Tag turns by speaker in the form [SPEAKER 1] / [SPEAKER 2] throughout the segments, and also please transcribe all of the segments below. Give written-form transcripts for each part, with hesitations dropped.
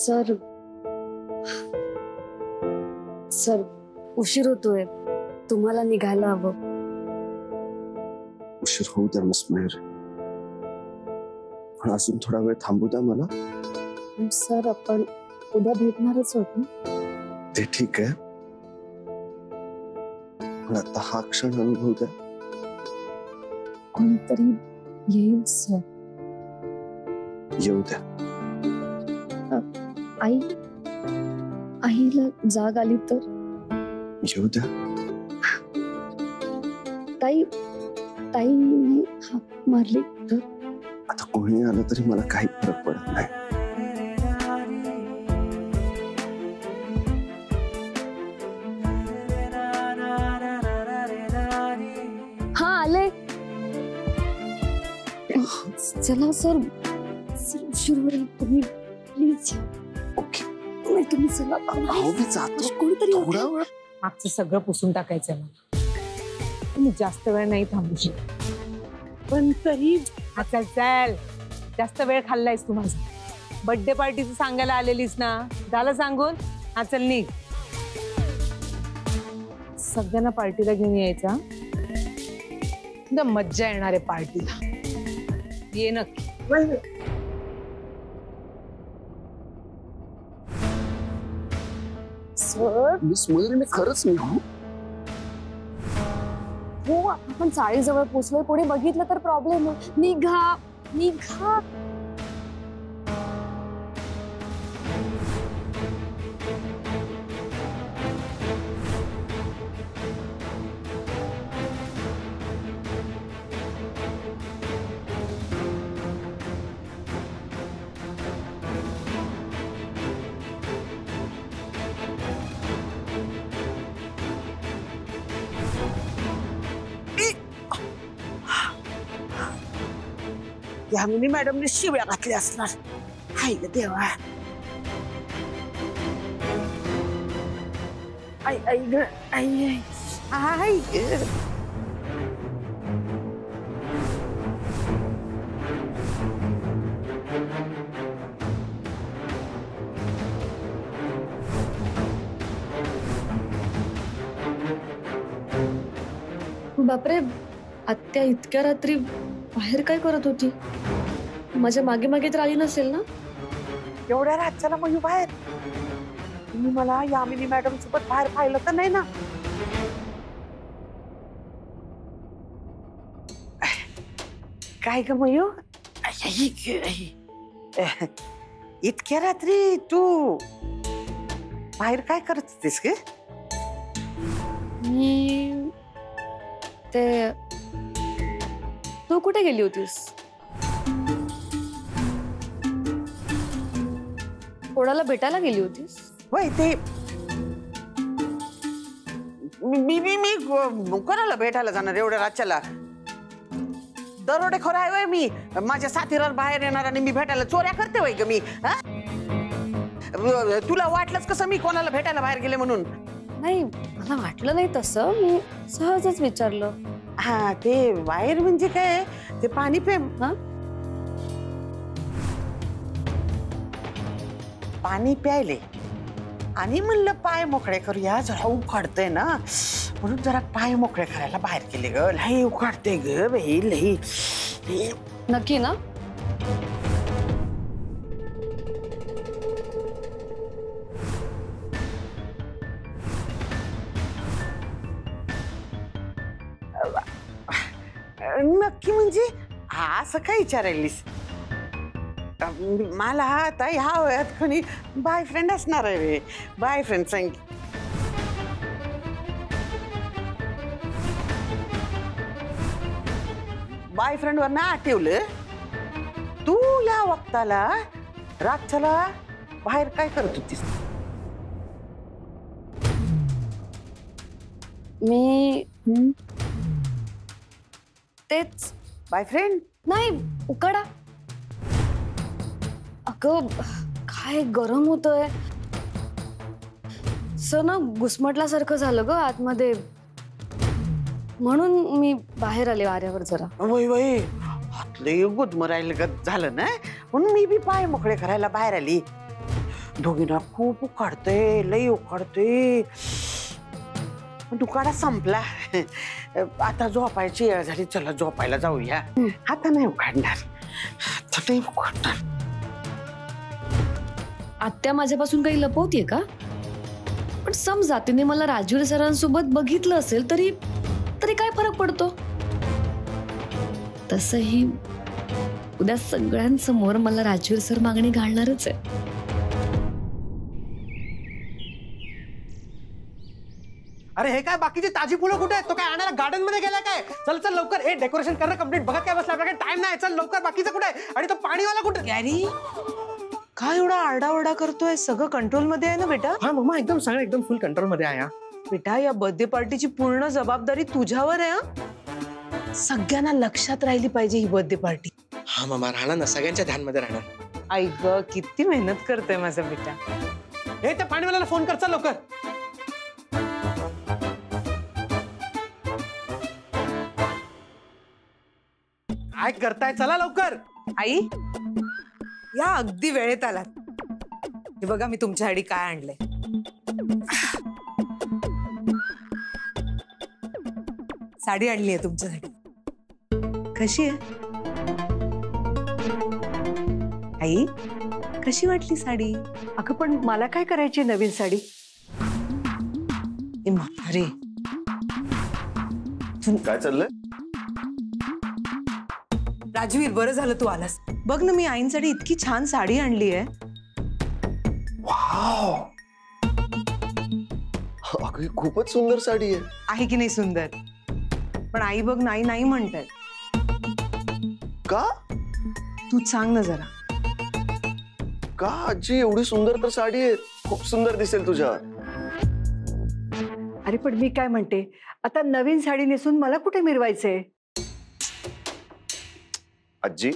[SPEAKER 1] Sir sir उशीर होतोय, तुम्हाला निघायला हवं.
[SPEAKER 2] उशीर होऊ द्या मिस मयूर, पण अजून थोडा वेळ थांबू द्या मला.
[SPEAKER 1] सर आपण उद्या भेटणारच होत ना.
[SPEAKER 2] ते ठीक आहे, पण आता हा क्षण अनुभव द्या.
[SPEAKER 1] कोणतरी येईल सर.
[SPEAKER 2] येऊ द्या.
[SPEAKER 1] आई आईला जाग आली तर?
[SPEAKER 2] येऊ द्या.
[SPEAKER 1] ताईने हाक मारली तर?
[SPEAKER 2] आता कोणी आलं तरी मला काही फरक पडत नाही.
[SPEAKER 1] हा आले. चला सर, उशीर होईल, तुम्ही प्लीज.
[SPEAKER 2] ओके.
[SPEAKER 1] तुम्ही चला.
[SPEAKER 2] मी जातो.
[SPEAKER 1] कोणतरी
[SPEAKER 2] थोडा वेळ.
[SPEAKER 3] मागचं सगळं पुसून टाकायचं मला. तुम्ही जास्त वेळ नाही थांबू शकत. पण तरी चल चल, जास्त वेळ खाल्लायस तू माझा. बर्थडे पार्टीचं सांगायला आलेलीस ना, झालं सांगून. हा चल निघ. सगळ्यांना पार्टीला घेऊन यायचा. एकदम मज्जा येणार आहे पार्टीला. ये नक्की.
[SPEAKER 1] सर
[SPEAKER 2] मिस मयूर, मी खरंच निघू?
[SPEAKER 1] हो, आपण चाळीजवळ पोचलोय. पुढे बघितलं तर प्रॉब्लेम आहे. निघा निघा.
[SPEAKER 4] यामिनी मॅडमने शिव्या घातल्या असणार. हाय ग देवा. आई आई ग आई आई ग.
[SPEAKER 1] बापरे, आत्या इतक्या रात्री बाहेर काय करत होती? माझ्या मागे मागे तर आली नसेल ना?
[SPEAKER 4] एवढ्या रातच्याला मग बाहेर? तुम्ही मला यामिनी मॅडम सोबत बाहेर पाहिलं तर नाही ना? काय ग मयू, इतक्या रात्री तू बाहेर काय करत होतीस ग?
[SPEAKER 1] मी ते, तू कुठे गेली होतीस? कोणाला भेटायला गेली होतीस?
[SPEAKER 4] होय, ते मी कोणाला भेटायला जाणार एवढ्या रातच्याला? दरोडेखोर आहे वय मी. माझ्या साथीवर बाहेर येणार आणि मी भेटायला चोऱ्या करते वय ग मी? तुला वाटलंच कसं मी कोणाला भेटायला बाहेर गेले म्हणून?
[SPEAKER 1] नाही, मला वाटलं नाही तसं. मी सहजच विचारलं.
[SPEAKER 4] हा, ते बाहेर म्हणजे काय? ते पाणी प्रेम. पाणी प्यायले आणि म्हणलं पाय मोकळे करूया. जरा उखाडतंय ना, म्हणून जरा पाय मोकळे करायला बाहेर गेले ग. लई उखाडते ग बाई, लई.
[SPEAKER 1] नक्की ना?
[SPEAKER 4] नक्की म्हणजे असं काय विचारायलीस? मला आता ह्या वयात कोणी बॉयफ्रेंड असणार आहे रे. बॉयफ्रेंड सांग. बॉयफ्रेंड वर ना आठवलं तू या वक्ताला रातच्याला बाहेर काय करत होतीस?
[SPEAKER 1] मी तेच.
[SPEAKER 4] बॉयफ्रेंड
[SPEAKER 1] नाही, उकाडा. अगं काय गरम होतंय. ना घुसमटल्यासारखं झालं ग आतमध्ये, म्हणून मी बाहेर आले वाऱ्यावर जरा.
[SPEAKER 4] वय वय, हातले गुदमरायला झालं ना, म्हणून मी बी पाय मोकळे करायला बाहेर आली. दोघींना खूप उकाडते, लई उकाडते. दुकाडा संपला. आता झोपायची वेळ झाली, चला झोपायला जाऊया. आता नाही उकाडणार, आता नाही उकाडणार.
[SPEAKER 1] आत्या माझ्यापासून काही लपवतीये का? पण समजा तिने मला राजवीर सरांसोबत बघितलं असेल तरी तरी काय फरक पडतो? तसंही उद्या सगळ्यांसमोर मला राजवीर सर मागणी घालणारच आहे.
[SPEAKER 5] अरे हे काय बाकीची ताजी फुलं कुठे आहेत? तो काय आणायला गार्डन मध्ये गेला काय? चल चल लवकर, हे डेकोरेशन करणं कंप्लीट. बघत काय बसला, आपल्याकडे टाइम नाही. चल लवकर, बाकीचं कुठे आहे? आणि तो पाणीवाला कुठे?
[SPEAKER 3] गॅरी काय एवढा आरडाओरडा करतोय? सगळं कंट्रोल मध्ये आहे ना बेटा?
[SPEAKER 5] हा मम्मा, एकदम सगळं एकदम फुल कंट्रोल मध्ये आहे.
[SPEAKER 3] बेटा या बर्थडे पार्टीची पूर्ण जबाबदारी तुझ्यावर आहे हा. सगळ्यांना लक्षात राहिली पाहिजे ही बर्थडे पार्टी.
[SPEAKER 5] हा मम्मा, राहणार ना, सगळ्यांच्या ध्यानमध्ये राहणार.
[SPEAKER 3] आई ग, किती मेहनत करतोय माझा बेटा.
[SPEAKER 5] हे त्या पाणीवाल्याला फोन कर, चल लवकर. काय करताय? चला लवकर.
[SPEAKER 3] आई या अगदी वेळेत आलात. हे बघा मी तुमच्यासाठी काय आणलंय. साडी आणली आहे तुमच्यासाठी. कशी आहे आई? कशी वाटली साडी?
[SPEAKER 6] अगं पण मला काय करायची नवीन साडी?
[SPEAKER 3] अरे
[SPEAKER 2] काय चाललंय?
[SPEAKER 3] राजवीर, बरं झालं तू आलास. बघ ना, मी आईंसाठी इतकी छान साडी आणली आहे.
[SPEAKER 2] वाव, अगं ही खूपच सुंदर साडी
[SPEAKER 3] आहे की नाही सुंदर? पण आई बघ नाही नाही म्हणतायत.
[SPEAKER 2] का?
[SPEAKER 3] तूच सांग ना जरा.
[SPEAKER 2] का आजी, एवढी सुंदर तर साडी आहे, खूप सुंदर दिसेल तुझ्यावर.
[SPEAKER 6] अरे पण मी काय म्हणते, आता नवीन साडी नेसून मला कुठे मिरवायचंय?
[SPEAKER 2] आजी,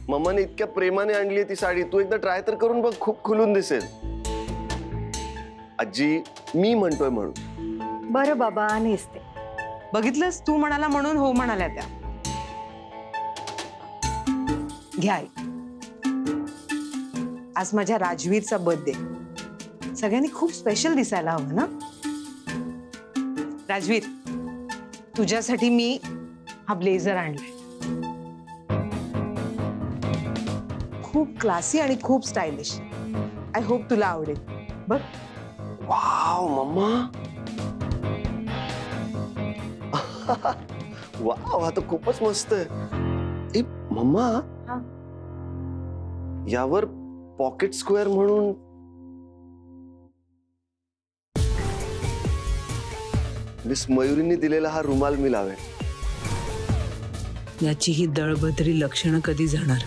[SPEAKER 2] मम्माने इतक्या प्रेमाने आणली ती साडी, तू एकदा ट्राय तर करून बघ, खूप खुलून दिसेल. आजी मी म्हणतोय म्हणून.
[SPEAKER 6] बरं बाबा, नेसते.
[SPEAKER 3] बघितलंस, तू म्हणाला म्हणून हो म्हणाल्या त्या. घ्या आई. आज माझ्या राजवीरचा बर्थडे, सगळ्यांनी खूप स्पेशल दिसायला हवं ना. राजवीर, तुझ्यासाठी मी हा ब्लेझर आणलाय. खूप क्लासी आणि खूप स्टायलिश. आय होप तुला आवडेल. बघ.
[SPEAKER 2] वाव मम्मा, वाव, हा तर खूपच मस्त आहे. मम्मा, यावर पॉकेट स्क्वेअर म्हणून मिस मयुरींनी दिलेला हा रुमाल मी लावेल.
[SPEAKER 3] याची ही दळभद्री लक्षणं कधी जाणार?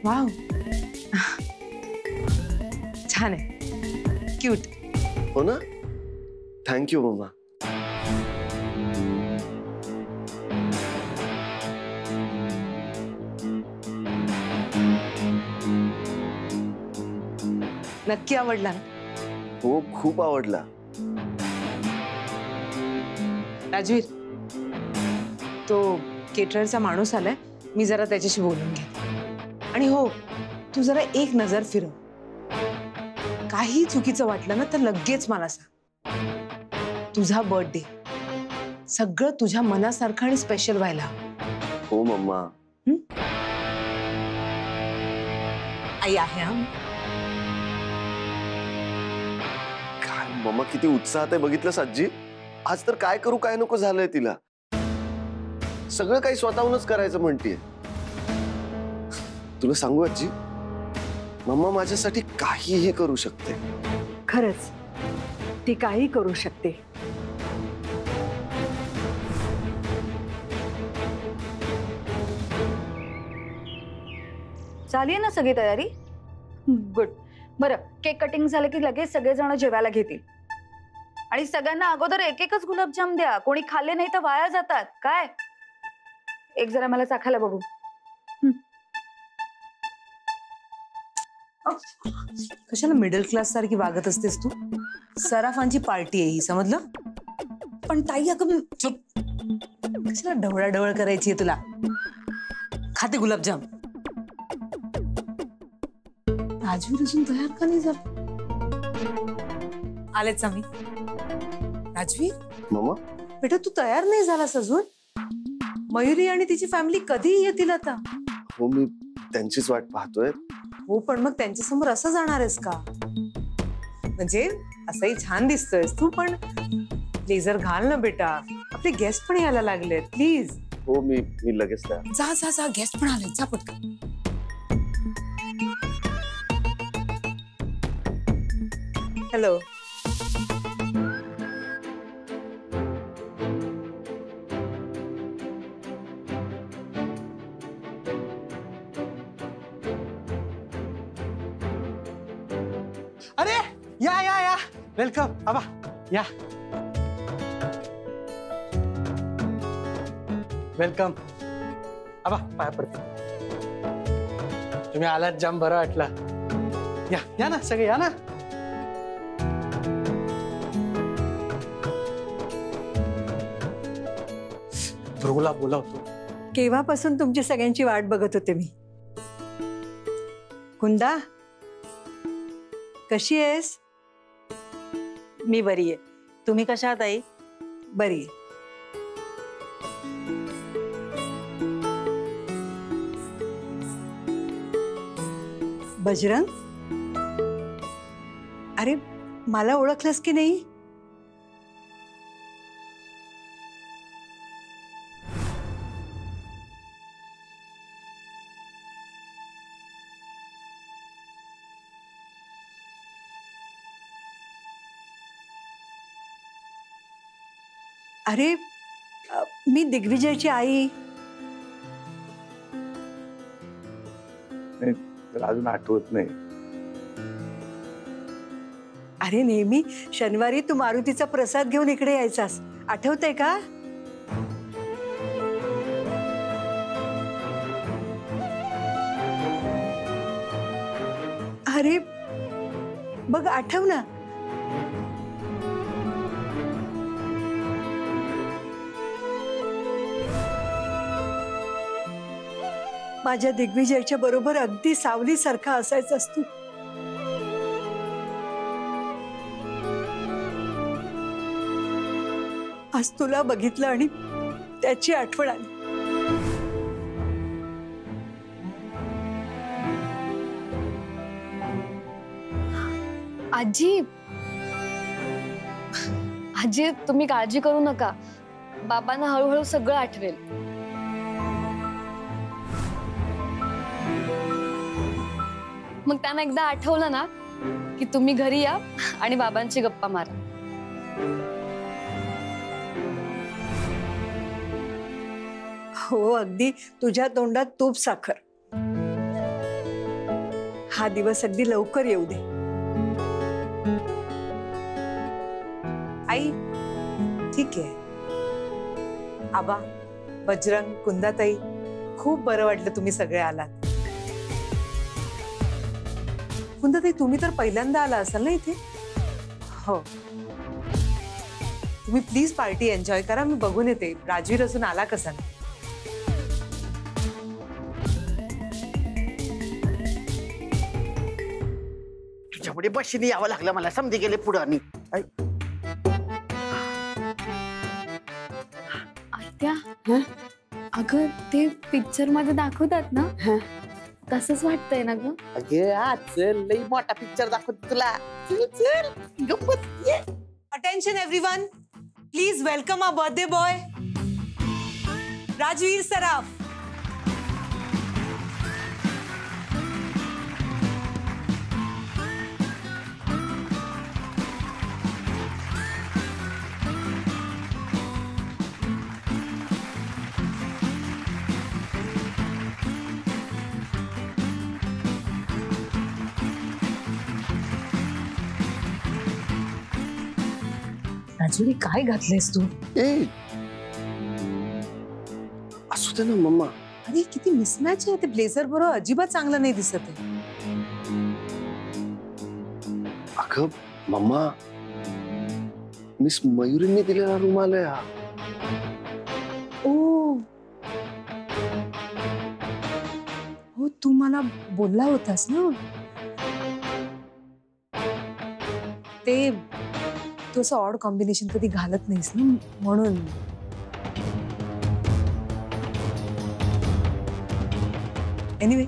[SPEAKER 3] वाव, छान आहे, क्यूट.
[SPEAKER 2] हो ना? Thank you mamma.
[SPEAKER 3] नक्की आवडला ना?
[SPEAKER 2] हो, खूप आवडला.
[SPEAKER 3] राजवीर, तो केटररचा माणूस आलाय, मी जरा त्याच्याशी बोलून घे. आणि हो, तू जरा एक नजर फिरव. काही चुकीचं वाटलं ना तर लगेच मला सांग. तुझा बर्थडे सगळं तुझ्या मनासारखं आणि स्पेशल व्हायला.
[SPEAKER 2] हो मम्मा.
[SPEAKER 3] आई आहे हा.
[SPEAKER 2] काय मम्मा, किती उत्साहात आहे बघितलंस आजी? आज तर काय करू काय नको झालंय तिला. सगळं काही स्वतःहूनच करायचं म्हणतीये. तुला सांगू आजी, मम्मा माझ्यासाठी काहीही करू शकते.
[SPEAKER 6] खरंच ती काही करू शकते. झाली आहे ना सगळी तयारी? गुड. बरं, केक कटिंग झालं की लगेच सगळेजण जेवायला घेतील. आणि सगळ्यांना अगोदर एक एकच गुलाबजाम द्या. कोणी खाल्ले नाही तर वाया जातात. काय? एक जरा मला चाखायला बघू.
[SPEAKER 3] कशाला मिडल क्लास सारखी वागत असतेस तू? सराफांची पार्टी आहे ही, समजलं? पण ताई अगं चुप, कशाला ढवळाढवळ करायची तुला? खाते गुलाबजाम. राजवीर अजून तयार का नाही झाला? आलेच आम्ही. राजवीर
[SPEAKER 2] मम्मा
[SPEAKER 3] बेटा तू तयार नाही झालास अजून? मयुरी आणि तिची फॅमिली कधी येतील आता?
[SPEAKER 2] हो मी त्यांचीच वाट पाहतोय.
[SPEAKER 3] हो पण मग त्यांच्या समोर असं जाणार आहेस का? म्हणजे असंही छान दिसतोयस तू, पण ब्लेझर घाल ना बेटा. आपले गेस्ट पण यायला लागले, प्लीज.
[SPEAKER 2] हो मी लगेच तयार.
[SPEAKER 3] जा जा जा, गेस्ट पण आले, जा पटकन. हॅलो.
[SPEAKER 5] अरे या या या, वेलकम आबा, या. वेलकम आबा, पाया पडतो. तुम्ही आलात, जाम बरं वाटलं. या या ना, सगळे या ना. ध्रुवला बोलावतो.
[SPEAKER 7] केव्हापासून तुमची सगळ्यांची वाट बघत होते मी. कुंदा, कशी आहेस?
[SPEAKER 4] मी बरी आहे. तुम्ही कशा आहात आई?
[SPEAKER 7] बरी आहे. बजरंग, अरे मला ओळखलंस की नाही? अरे मी दिग्विजयची आई.
[SPEAKER 2] अजून आठवत नाही.
[SPEAKER 7] अरे नेहमी शनिवारी तू मारुतीचा प्रसाद घेऊन इकडे यायचास, आठवतंय का? अरे बघ, आठव ना. माझ्या दिग्विजयच्या बरोबर अगदी सावलीसारखा असायचास तू. आज तुला बघितलं आणि त्याची आठवण आली.
[SPEAKER 1] आजी, आजी तुम्ही काळजी करू नका. बाबांना हळूहळू सगळं आठवेल. मग त्यांना एकदा आठवलं ना की तुम्ही घरी या आणि बाबांची गप्पा मारा.
[SPEAKER 7] हो, अगदी तुझ्या तोंडात तूप साखर. हा दिवस अगदी लवकर येऊ दे.
[SPEAKER 3] आई ठीक आहे. आबा, बजरंग, कुंदाताई, खूप बरं वाटलं तुम्ही सगळे आलात. कुंदाताई, तुम्ही तर पहिल्यांदा आला असाल ना इथे? हो. तुम्ही प्लीज पार्टी एन्जॉय करा. मी बघून येते राजवीर अजून आला कसा.
[SPEAKER 4] तुझ्यामुळे बशीने यावं लागलं मला, समजे गेले पुढं. आणि
[SPEAKER 1] आत्या, अगं ते पिक्चर मध्ये दाखवतात ना, तसंच वाटतंय ना ग?
[SPEAKER 4] अगं चल, लई मोठा पिक्चर दाखवतो तुला. चल चल, गप्पत ये.
[SPEAKER 3] Attention everyone, please welcome a birthday boy Rajveer Saraf.
[SPEAKER 1] Rajuri, काय घातलंयस तू?
[SPEAKER 2] ए असू दे ना मम्मा.
[SPEAKER 3] अरे किती मिसमॅच आहे ते ब्लेझर बरोबर. अजिबात चांगलं नाही दिसत आहे.
[SPEAKER 2] अगं मम्मा, मिस मयुरींनी दिलेला रुमाल आहे हा.
[SPEAKER 3] ओ हो, तू मला बोलला होतास ना ते, तू असं ऑड कॉम्बिनेशन कधी घालत नाहीस ना म्हणून. एनिवे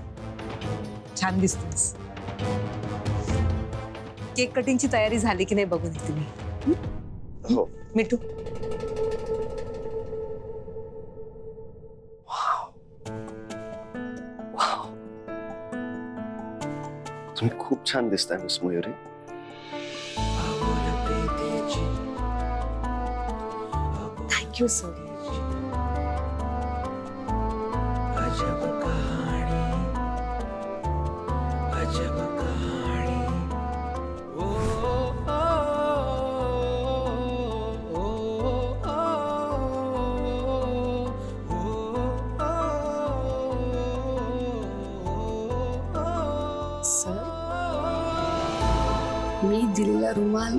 [SPEAKER 3] छान दिसतोस. केक कटिंगची तयारी झाली की नाही बघून येते मी.
[SPEAKER 2] हो.
[SPEAKER 3] मिठू
[SPEAKER 2] तुम्ही खूप छान दिसताय miss Mayuri.
[SPEAKER 1] Thank you sir. Sir, मी दिलेला रुमाल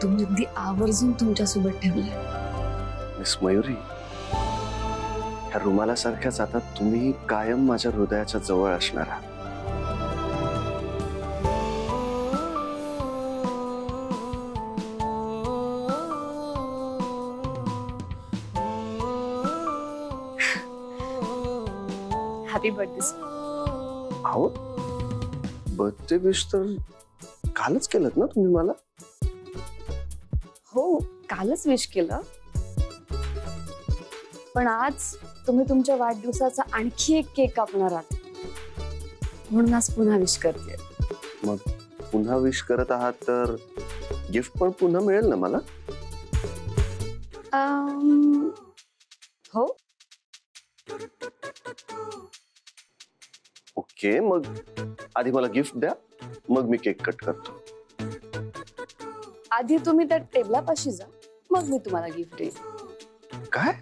[SPEAKER 1] तुम्ही अगदी आवर्जून तुमच्यासोबत ठेवलाय.
[SPEAKER 2] मिस मयुरी, ह्या रुमालासारख्याच आता तुम्ही कायम माझ्या हृदयाच्या जवळ असणार आहात.
[SPEAKER 1] Happy birthday sir.
[SPEAKER 2] अहो, बर्थडे विश तर कालच केलं ना तुम्ही मला.
[SPEAKER 1] हो, कालच विश केलं, पण आज तुम्ही तुमच्या वाढदिवसाचा आणखी एक केक कापणार आहात म्हणून आज पुन्हा विश करते.
[SPEAKER 2] मग पुन्हा विश करत आहात तर गिफ्ट पण पुन्हा मिळेल ना मला.
[SPEAKER 1] हो.
[SPEAKER 2] ओके, मग आधी मला गिफ्ट द्या, मग मी केक कट करतो.
[SPEAKER 1] आधी तुम्ही त्या टेबलापाशी जा, मग मी तुम्हाला गिफ्ट देईन.
[SPEAKER 2] काय?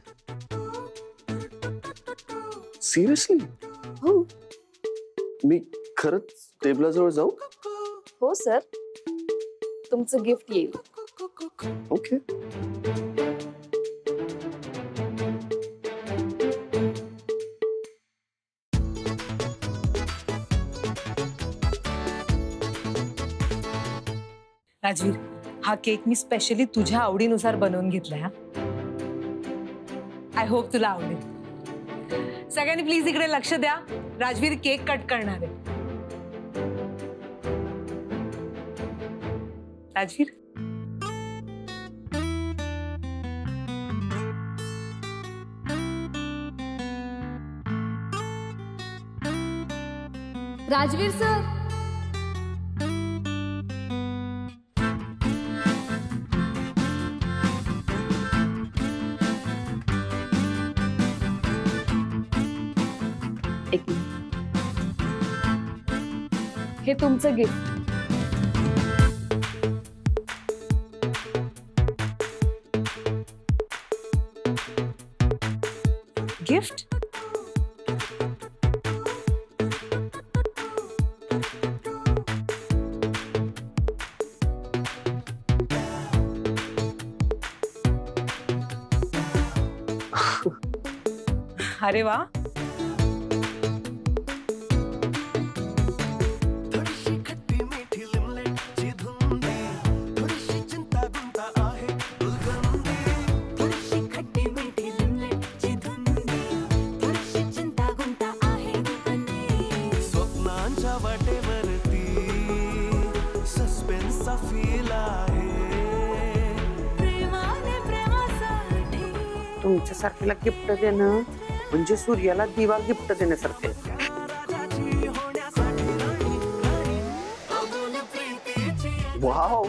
[SPEAKER 2] सिरियसली?
[SPEAKER 1] हो.
[SPEAKER 2] मी खरंच टेबलाजवळ जाऊ?
[SPEAKER 1] हो सर, तुमचं गिफ्ट येईल.
[SPEAKER 2] ओके.
[SPEAKER 3] राजवीर, हा केक मी स्पेशली तुझ्या आवडीनुसार बनवून घेतलाय. हा, आय होप तुला आवडेल. सगळ्यांनी प्लीज इकडे लक्ष द्या. राजवीर केक कट करणार आहे. राजवीर,
[SPEAKER 1] राजवीर सर. एक मिनिट. हे तुमचं गिफ्ट.
[SPEAKER 3] गिफ्ट? अरे वा,
[SPEAKER 4] तुमच्यासारख्याला गिफ्ट देणं म्हणजे सूर्याला दिवा गिफ्ट देण्यासारखे.
[SPEAKER 2] वाव,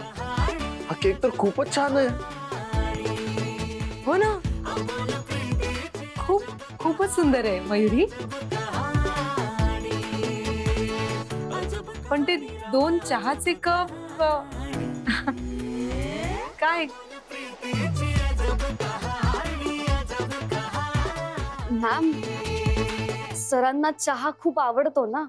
[SPEAKER 2] हा केक तर खूपच छान आहे.
[SPEAKER 3] हो ना, खूपच सुंदर आहे मयुरी. पण ते 2 चहाचे कप काय?
[SPEAKER 1] मॅम, सरांना चहा खूप आवडतो ना,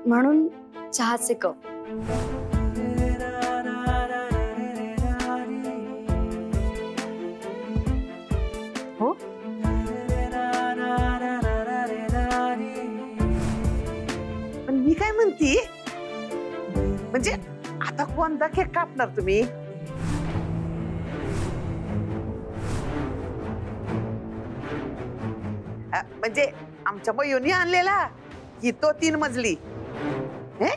[SPEAKER 1] म्हणून चहाचे कप.
[SPEAKER 4] हो पण मी काय म्हणते म्हणजे आता कोणता केक कापणार तुम्ही म्हणजे आमच्या मयुनी आणलेला की तो 3 मजली हे